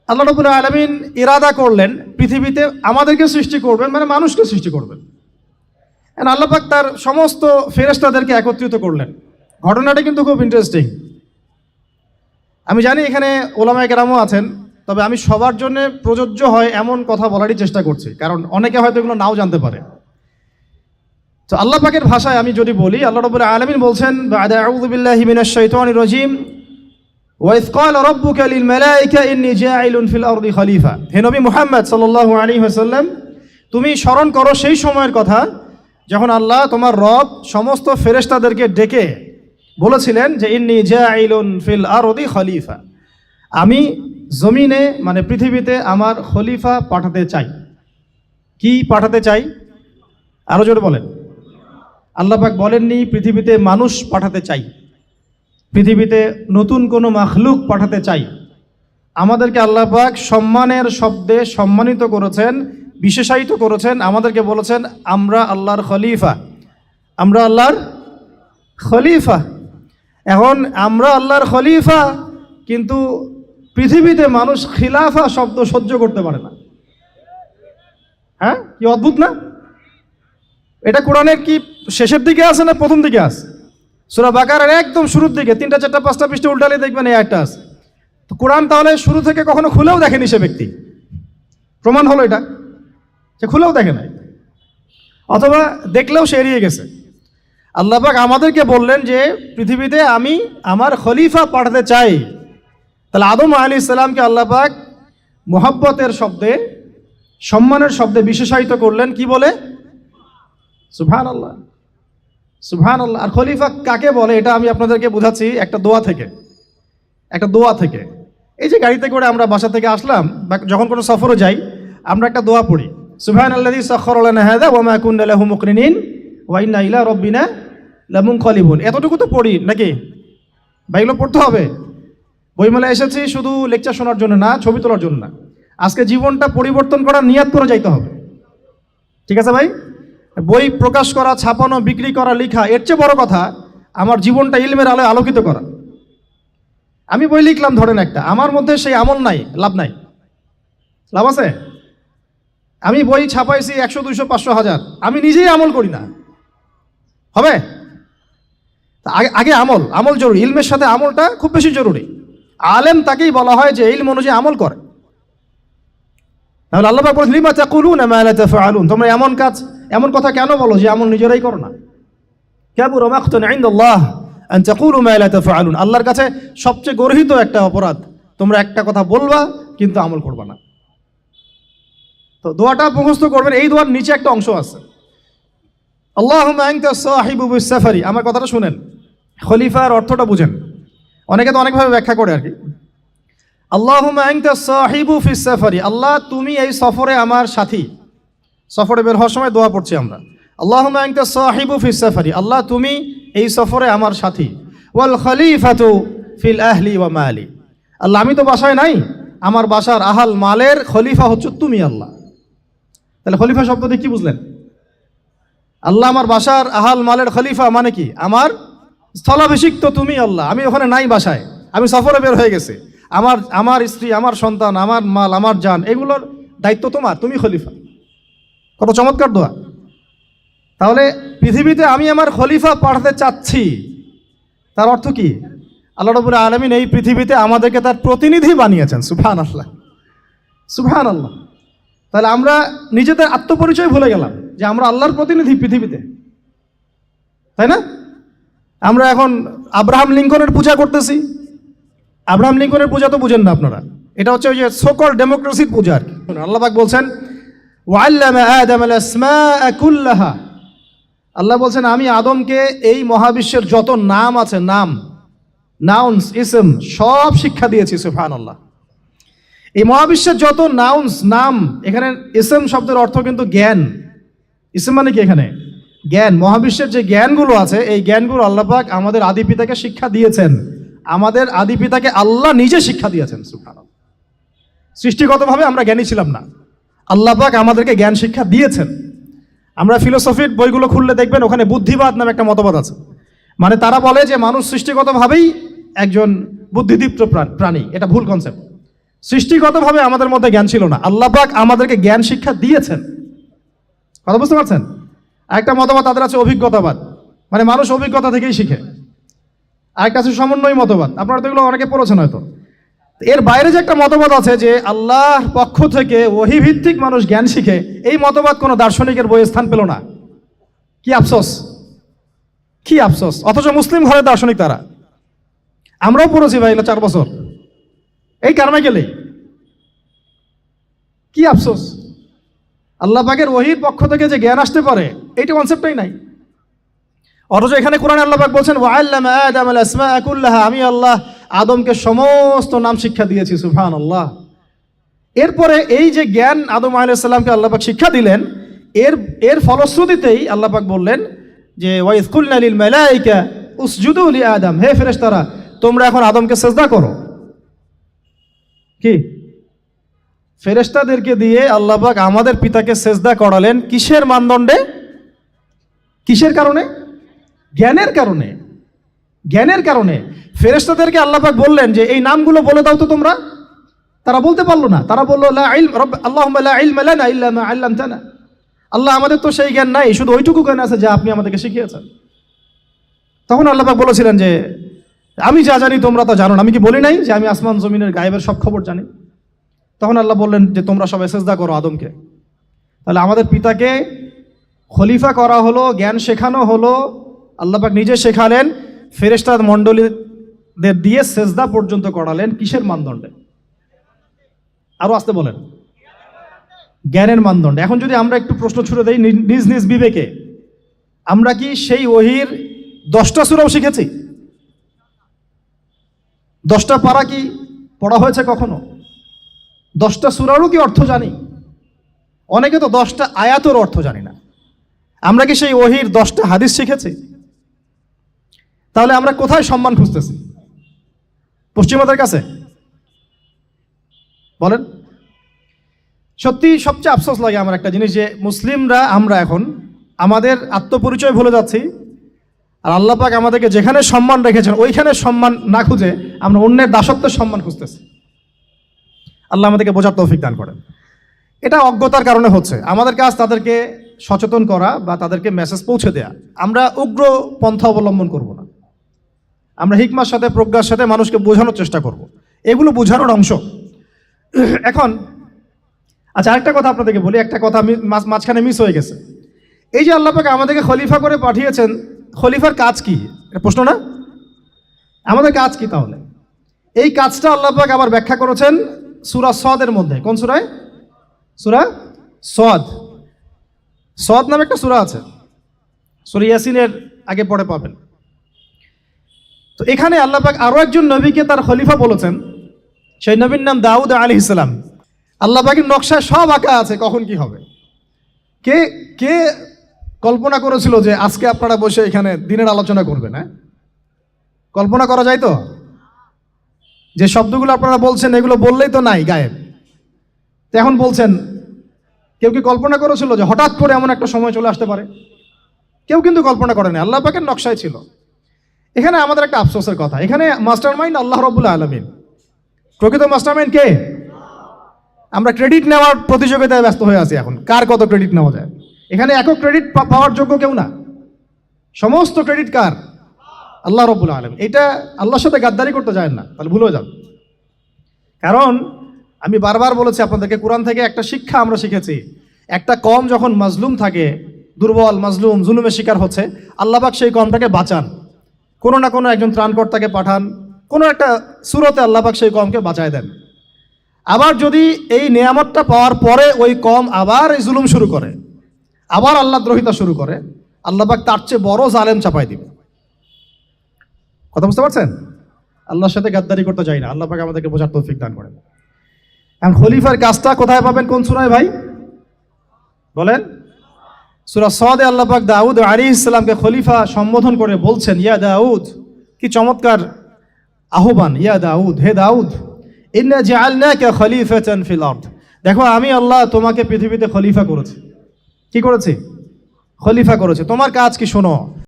আল্লাহ রাব্বুল আলামিন ইরাদা করলেন পৃথিবীতে আমাদেরকে সৃষ্টি করবেন, মানে মানুষকে সৃষ্টি করবেন। আল্লাহ পাক তার সমস্ত ফেরেশতাদেরকে একত্রিত করলেন। ঘটনাটা কিন্তু খুব ইন্টারেস্টিং। আমি জানি এখানে ওলামায়ে কেরামও আছেন, তবে আমি সবার জন্য প্রযোজ্য হয় এমন কথা বলারই চেষ্টা করছি, কারণ অনেকে হয়তো এগুলো নাও জানতে পারে। তো আল্লাহ পাকের ভাষায় আমি যদি বলি, আল্লাহ রাব্বুল আলামিন বলছেন, বা'দা আউযু বিল্লাহি মিনাশ শাইতানির রাজীম, ওয়া ইয ক্বালা রাব্বুকা লিল মালায়েকা ইন্নী জাইলুন ফিল আরদি খলিফা। হে নবী মুহাম্মদ সাল্লাল্লাহু আলাইহি ওয়াসাল্লাম, তুমি স্মরণ করো সেই সময়ের কথা যখন আল্লাহ তোমার রব সমস্ত ফেরেশতাদেরকে ডেকে বলেছিলেন যে ইন্নী জাইলুন ফিল আরদি খলিফা, আমি জমিনে মানে পৃথিবীতে আমার খলিফা পাঠাতে চাই। কি পাঠাতে চাই? আরো জোরে বলেন। আল্লাহ পাক বলেননি পৃথিবীতে মানুষ পাঠাতে চাই, পৃথিবীতে নতুন কোনো মাখলুক পাঠাতে চাই। আমাদেরকে আল্লাহ পাক সম্মানের শব্দে সম্মানিত করেছেন, বিশেষায়িত করেছেন। আমাদেরকে বলেছেন আমরা আল্লাহর খলিফা, আমরা আল্লাহর খলিফা। এখন আমরা আল্লাহর খলিফা, কিন্তু পৃথিবীতে মানুষ খিলাফা শব্দ সহ্য করতে পারে না। হ্যাঁ, কি অদ্ভুত না? এটা কোরআনের কি শেষের দিকে আছে না প্রথম দিকে আছে? সূরা বাকারার একদম শুরুর দিকে 3, 4, 5টা পৃষ্ঠা উল্টালে দেখবেন এই একটা আছে। তো কোরআন তাহলে শুরু থেকে কখনো খুলেও দেখেনি সে ব্যক্তি, প্রমাণ হলো এটা সে খুলেও দেখে নাই, অথবা দেখলেও সে এড়িয়ে গেছে। আল্লাহ পাক আমাদেরকে বললেন যে পৃথিবীতে আমি আমার খলিফা পাঠাতে চাই। তাহলে আদম আলাইহিস সালামকে আল্লাহ পাক মুহাব্বতের শব্দে, সম্মানের শব্দে বিশেষায়িত করলেন কি বলে? সুবহানাল্লাহ, সুবহানাল্লাহ। আর খলিফা কাকে বলে এটা আমি আপনাদেরকে বোঝাচ্ছি একটা দোয়া থেকে, একটা দোয়া থেকে। এই যে গাড়িতে করে আমরা বাসা থেকে আসলাম বা যখন কোনো সফরে যাই, আমরা একটা দোয়া পড়ি, সুবহানাল্লাযী সাখখারা লানা হাযা ওয়া মা কুন্না লাহু মুকরিনিন ওয়া ইন্না ইলা রাব্বিনা লামুনকালিবুন। এতটুকু তো পড়ি নাকি? বা এগুলো পড়তে হবে? বইমেলায় এসেছি শুধু লেকচার শোনার জন্য না, ছবি তোলার জন্য না। আজকে জীবনটা পরিবর্তন করার নিয়াত করে যাইতে হবে। ঠিক আছে ভাই? বই প্রকাশ করা, ছাপানো, বিক্রি করা, লেখা, এর চেয়ে বড় কথা আমার জীবনটা ইলমের আলোয় আলোকিত করা। আমি বই লিখলাম ধরেন একটা, আমার মধ্যে সেই আমল নাই, লাভ নাই। লাভ আছে? আমি বই ছাপাইছি 100, 200, 500, 1000, আমি নিজেই আমল করি না, হবে? আগে আমল, আমল জরুরি। ইলমের সাথে আমলটা খুব বেশি জরুরি। আলেম তাকেই বলা হয় যে ইলম অনুযায়ী আমল করে। তাহলে আল্লাহ পাক বলেন লিমা তাকুলুনা মা লা তাফআলুন, তোমরা এমন কাজ, এমন কথা কেন বলো যে আমল নিজেরাই করো না? কাবুরা মাকতান ইনদাল্লাহ আন তাকুলু মা লা তাফআলুন, আল্লাহর কাছে সবচেয়ে গর্হিত একটা অপরাধ, তোমরা একটা কথা বলবা কিন্তু আমল করবা না। তো দোয়াটা মুখস্থ করবেন। এই দোয়ার নিচে একটা অংশ আছে, আল্লাহুম্মা আনতা সাহিবু বিস সাফারি। আমার কথাটা শুনেন, খলিফার অর্থটা বুঝেন। অনেকে তো অনেকভাবে ব্যাখ্যা করে আর কি। আল্লাহুম্মা আনতা সাহিবু ফিস সাফারি, আল্লাহ তুমি এই সফরে আমার সাথী। সফরে বের হওয়ার সময় দোয়া পড়ছি আমরা, আল্লাহুম্মা আনতা সাহিবু ফিস সাফারি, আল্লাহ তুমি এই সফরে আমার সাথী। ওয়াল খলিফাতু ফিল আহলি ওয়া মালি, আল্লাহ আমি তো বাসায় নাই, আমার বাসার আহাল মালের খলিফা হচ্ছে তুমি আল্লাহ। তাহলে খলিফা শব্দ দিয়ে কি বুঝলেন? আল্লাহ আমার বাসার আহাল মালের খলিফা মানে কি? আমার স্থলাভিষিক্ত তুমি আল্লাহ। আমি ওখানে নাই বাসায়, আমি সফরে বের হয়ে গেছে, আমার স্ত্রী, আমার সন্তান, আমার মাল, আমার জান, এগুলোর দায়িত্ব তোমার, তুমি খলিফা। কত চমৎকার দোয়া। তাহলে পৃথিবীতে আমি আমার খলিফা পাঠাতে চাচ্ছি, তার অর্থ কি? আল্লাহ রাব্বুল আলামিন এই পৃথিবীতে আমাদেরকে তার প্রতিনিধি বানিয়েছেন। সুবহানাল্লাহ, সুবহানাল্লাহ। তাহলে আমরা নিজেদের আত্মপরিচয় ভুলে গেলাম যে আমরা আল্লাহর প্রতিনিধি পৃথিবীতে, তাই না? আমরা এখন আব্রাহাম লিঙ্কনের পূজা করতেছি। আব্রাহাম লিঙ্কনের পূজা তো বুঝেন না আপনারা, এটা হচ্ছে ওই যে সোকল ডেমোক্রেসির পূজা আর কি। আল্লাহ পাক বলছেন ওয়াল্লামা আদামাল আসমাআ কুল্লাহা, আল্লাহ বলছেন আমি আদমকে এই মহাবিশ্বের যত নাম আছে, নাম, নাউন্স, ইসম, সব শিক্ষা দিয়েছি। সুবহানাল্লাহ। এই মহাবিশ্বের যত নাউন্স, নাম, এখানে ইসম শব্দের অর্থ কিন্তু জ্ঞান। ইসম মানে কি? এখানে জ্ঞান। মহাবিশ্বের যে জ্ঞানগুলো আছে, এই জ্ঞানগুলো আল্লাহ পাক আমাদের আদি পিতাকে শিক্ষা দিয়েছেন। আমাদের আদি পিতাকে আল্লাহ নিজে শিক্ষা দিয়েছেন। সুবহানাল্লাহ। সৃষ্টিগতভাবে আমরা জ্ঞানী ছিলাম না, আল্লাহ পাক আমাদেরকে জ্ঞান শিক্ষা দিয়েছেন। আমরা ফিলোসফির বইগুলো খুললে দেখবেন ওখানে বুদ্ধিবাদ নামে একটা মতবাদ আছে। মানে তারা বলে যে মানুষ সৃষ্টিগতভাবেই একজন বুদ্ধিদীপ্ত প্রাণী। এটা ভুল কনসেপ্ট। সৃষ্টিগতভাবে আমাদের মধ্যে জ্ঞান ছিল না, আল্লাহ পাক আমাদেরকে জ্ঞান শিক্ষা দিয়েছেন। কথা বুঝতে পারছেন? আরেকটা মতবাদ তাদের আছে অভিজ্ঞতাবাদ, মানে মানুষ অভিজ্ঞতা থেকেই শিখে। আরেকটা আছে সমন্বয় মতবাদ, আপনারা তো এগুলো অনেকে পড়েছেন হয়তো। এর বাইরে যে একটা মতবাদ আছে যে আল্লাহর পক্ষ থেকে ওহী ভিত্তিক মানুষ জ্ঞান শিখে, এই মতবাদ কোনো দার্শনিকের বইয়ে স্থান পেল না। কি আফসোস, কি আফসোস! অথচ মুসলিম ঘরের দার্শনিক তারা। আমরাও পড়েছি ভাই 4 বছর এই কারণে গেলে। কি আফসোস! আল্লাহ পাকের ওহীর পক্ষ থেকে যে জ্ঞান আসতে পারে এইটা কনসেপ্টটাই নাই। অথচ এখানে কোরআনে আল্লাহ পাক বলছেন ওয়াআল্লামা আদামাল আসমাআ কুল্লাহা, আমি আল্লাহ আদমকে সমস্ত নাম শিক্ষা দিয়েছি। সুবহানাল্লাহ। এরপরে এই যে জ্ঞান আদম আলাইহিস সালামকে আল্লাহ পাক শিক্ষা দিলেন, এর ফলশ্রুতিতেই আল্লাহ পাক বললেন যে ওয়াইজ কুলনা লিল মালাইকা উসজুদু লি আদম, হে ফেরেশতারা তোমরা এখন আদমকে সিজদা করো। কি ফেরেশতাদেরকে দিয়ে আল্লাহ পাক আমাদের পিতাকে সিজদা করালেন কিসের মানদণ্ডে? কিসের কারণে? জ্ঞানের কারণে। জ্ঞানের কারণে ফেরেশতাদেরকে আল্লাহ পাক বললেন যে এই নামগুলো বলে দাও তো তোমরা। তারা বলতে পারলো না, তারা বললো লা ইলম আল্লাহুম্মা লা ইলমা লানা ইল্লা মা আল্লামতানা, আল্লাহ আমাদের তো সেই জ্ঞান নাই, শুধু ওইটুকু জ্ঞান আছে যা আপনি আমাদেরকে শিখিয়েছেন। তখন আল্লাহ পাক বলেছিলেন যে আমি যা জানি তোমরা তা জানো না, আমি কি বলি নাই যে আমি আসমান জমিনের গায়েবের সব খবর জানি? তখন আল্লাহ বললেন যে তোমরা সবাই সিজদা করো আদমকে। তাহলে আমাদের পিতাকে খলিফা করা হলো, জ্ঞান শেখানো হলো, আল্লাহ পাক নিজে শেখালেন, ফেরেশতা মণ্ডলীদের দিয়ে সিজদা পর্যন্ত করালেন কিসের মানদণ্ডে? আরো আসতে বলেন। জ্ঞানের মানদণ্ডে। এখন যদি আমরা একটু প্রশ্ন ছুড়ে দেই নিজ নিজ বিবেকে, আমরা কি সেই ওহীর 10টা সূরাও শিখেছি? 10টা পারা কি পড়া হয়েছে কখনো? 10টা সূরারও কি অর্থ জানি? অনেকে তো 10টা আয়াতের অর্থ জানি না। আমরা কি সেই ওহীর 10টা হাদিস শিখেছি? তাহলে আমরা কোথায় সম্মান খুঁজতেছি? পশ্চিমাদের কাছে? বলেন। সত্যি সবচেয়ে আফসোস লাগে আমার একটা জিনিস, যে মুসলিমরা আমরা এখন আমাদের আত্মপরিচয় ভুলে যাচ্ছি, আর আল্লাহ পাক আমাদেরকে যেখানে সম্মান রেখেছেন ওইখানে সম্মান না খুঁজে আমরা অন্যের দাসত্বের সম্মান খুঁজতেছি। আল্লাহ আমাদেরকে বোঝার তৌফিক দান করেন। এটা অজ্ঞতার কারণে হচ্ছে। আমাদের কাজ তাদেরকে সচেতন করা বা তাদেরকে মেসেজ পৌঁছে দেয়া। আমরা উগ্র পন্থা অবলম্বন করব না, আমরা হিকমার সাথে প্রজ্ঞার সাথে মানুষকে বোঝানোর চেষ্টা করব। এগুলো বোঝানোর অংশ। এখন আচ্ছা আরেকটা কথা আপনাদেরকে বলি, একটা কথা আমি মাঝখানে মিস হয়ে গেছে। এই যে আল্লাহ পাক আমাদেরকে খলিফা করে পাঠিয়েছেন, খলিফার কাজ কি? এটা প্রশ্ন না? আমাদের কাজ কি তাহলে? এই কাজটা আল্লাহ পাক আবার ব্যাখ্যা করেছেন সূরা সদের মধ্যে। কোন সূরায়? সূরা সদ। সদ নামে একটা সূরা আছে, সূরা ইয়াসিনের আগে পড়ে পাবেন। তো এখানে আল্লাহ পাক আরো একজন নবীকে তার খলিফা বলেছেন, সেই নবীর নাম দাউদ আলাইহিস সালাম। আল্লাহ পাকের নকশায় সব আঁকা আছে কখন কি হবে। কে কে কল্পনা করেছিল যে আজকে আপনারা বসে এখানে দিনের আলোচনা করবেন? হ্যাঁ, কল্পনা করা যায় তো? যে শব্দগুলো আপনারা বলছেন এগুলো বললেই তো নাই গায়েব, তো এখন বলছেন। কেউ কি কল্পনা করেছিল যে হঠাৎ করে এমন একটা সময় চলে আসতে পারে? কেউ কিন্তু কল্পনা করেনি, আল্লাহ পাকের নকশায় ছিল। এখানে আমাদের একটা আফসোসের কথা, এখানে মাস্টার মাইন্ড আল্লাহ রাব্বুল আলামিন। প্রকৃত মাস্টার মাইন্ড কে? আমরা ক্রেডিট নেওয়ার প্রতিযোগিতায় ব্যস্ত হয়ে আছি এখন, কার কত ক্রেডিট নেওয়া যায়। এখানে একক ক্রেডিট পাওয়ার যোগ্য কেউ না, সমস্ত ক্রেডিট কার? আল্লাহ রাব্বুল আলামিন। এটা আল্লাহর সাথে গাদ্দারি করতে যায় না, তাহলে ভুল হয়ে যাবে। কারণ আমি বারবার বলেছি আপনাদেরকে, কোরআন থেকে একটা শিক্ষা আমরা শিখেছি, একটা কম যখন মাজলুম থাকে, দুর্বল মাজলুম জুলুমের শিকার হচ্ছে, আল্লাহ পাক সেই কমটাকে বাঁচান, কোনো না কোনো একজন ত্রাণকর্তাকে পাঠান, কোনো একটা সূরাতে আল্লাহ পাক সেই কমকে বাঁচায় দেন। আবার যদি এই নিয়ামতটা পাওয়ার পরে ওই কম আবার এই জুলুম শুরু করে, আবার আল্লাহ দ্রোহিতা শুরু করে, আল্লাহ পাক তার চেয়ে বড় জালেম চাপাই দিবে। কথা বুঝতে পারছেন? আল্লাহর সাথে গাদ্দারি করতে চাই না, আল্লাহ পাক আমাদেরকে বোঝার তৌফিক দান করেন। এখন খলিফার কাজটা কোথায় পাবেন? কোন সূরায় ভাই বলেন? সূরা সদে আল্লাহ পাক দাউদ আলাইহিস সালামকে খলিফা সম্বোধন করে বলছেন, ইয়া দাউদ। কি চমৎকার আহ্বান! ইয়া দাউদ, হে দাউদ, ইন্না জাআলনাকা খলিফাতান ফিল আরদ। দেখো আমি আল্লাহ তোমাকে পৃথিবীতে খলিফা করেছি। কি করেছি? খলিফা করেছি। তোমার কাজ কি শোনো।